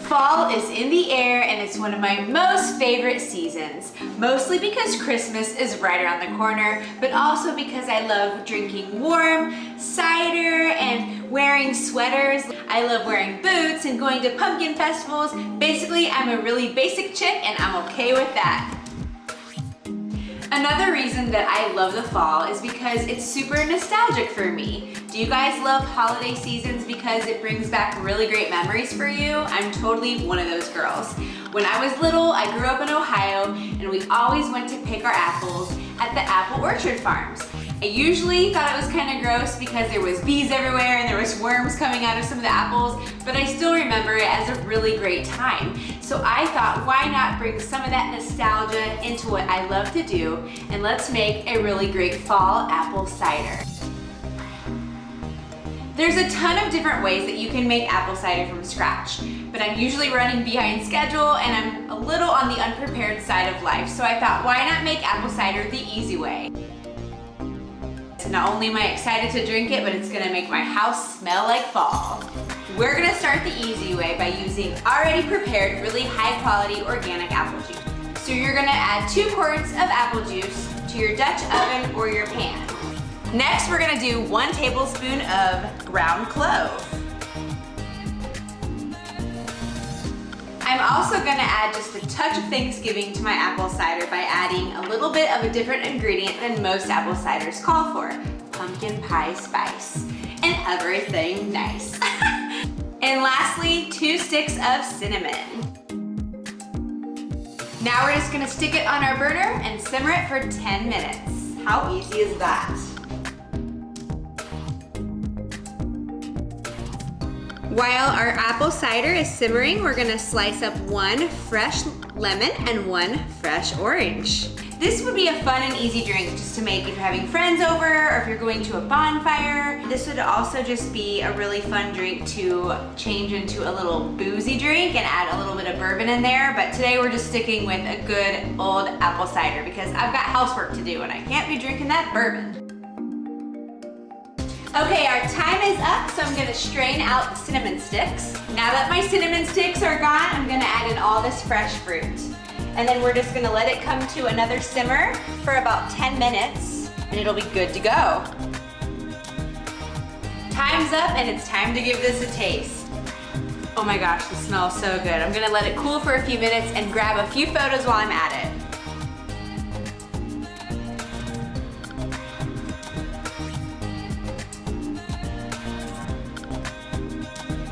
Fall is in the air and it's one of my most favorite seasons, mostly because Christmas is right around the corner, but also because I love drinking warm cider and wearing sweaters. I love wearing boots and going to pumpkin festivals. Basically, I'm a really basic chick and I'm okay with that. Another reason that I love the fall is because it's super nostalgic for me. Do you guys love holiday seasons because it brings back really great memories for you? I'm totally one of those girls. When I was little, I grew up in Ohio and we always went to pick our apples at the apple orchard farms. I usually thought it was kind of gross because there was bees everywhere and there was worms coming out of some of the apples, but I still remember it as a really great time. So I thought, why not bring some of that nostalgia into what I love to do, and let's make a really great fall apple cider. There's a ton of different ways that you can make apple cider from scratch, but I'm usually running behind schedule and I'm a little on the unprepared side of life, so I thought, why not make apple cider the easy way? Not only am I excited to drink it, but it's gonna make my house smell like fall. We're gonna start the easy way by using already prepared, really high quality organic apple juice. So you're gonna add 2 quarts of apple juice to your Dutch oven or your pan. Next, we're gonna do 1 tablespoon of ground clove. I'm also gonna add just a touch of Thanksgiving to my apple cider by adding a little bit of a different ingredient than most apple ciders call for, pumpkin pie spice, and everything nice. And lastly, 2 sticks of cinnamon. Now we're just gonna stick it on our burner and simmer it for 10 minutes. How easy is that? While our apple cider is simmering, we're gonna slice up 1 fresh lemon and 1 fresh orange. This would be a fun and easy drink just to make if you're having friends over or if you're going to a bonfire. This would also just be a really fun drink to change into a little boozy drink and add a little bit of bourbon in there, but today we're just sticking with a good old apple cider because I've got housework to do and I can't be drinking that bourbon. Okay, our time is up, so I'm gonna strain out the cinnamon sticks. Now that my cinnamon sticks are gone, I'm gonna add in all this fresh fruit. And then we're just gonna let it come to another simmer for about 10 minutes, and it'll be good to go. Time's up, and it's time to give this a taste. Oh my gosh, this smells so good. I'm gonna let it cool for a few minutes and grab a few photos while I'm at it.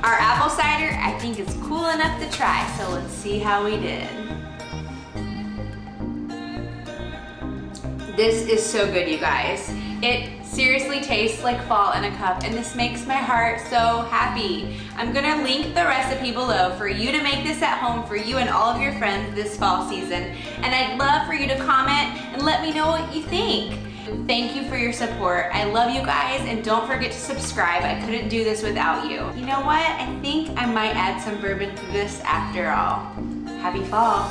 Our apple cider, I think, is cool enough to try, so let's see how we did. This is so good, you guys. It seriously tastes like fall in a cup, and this makes my heart so happy. I'm gonna link the recipe below for you to make this at home for you and all of your friends this fall season, and I'd love for you to comment and let me know what you think. Thank you for your support. I love you guys, and don't forget to subscribe. I couldn't do this without you. You know what? I think I might add some bourbon to this after all. Happy fall.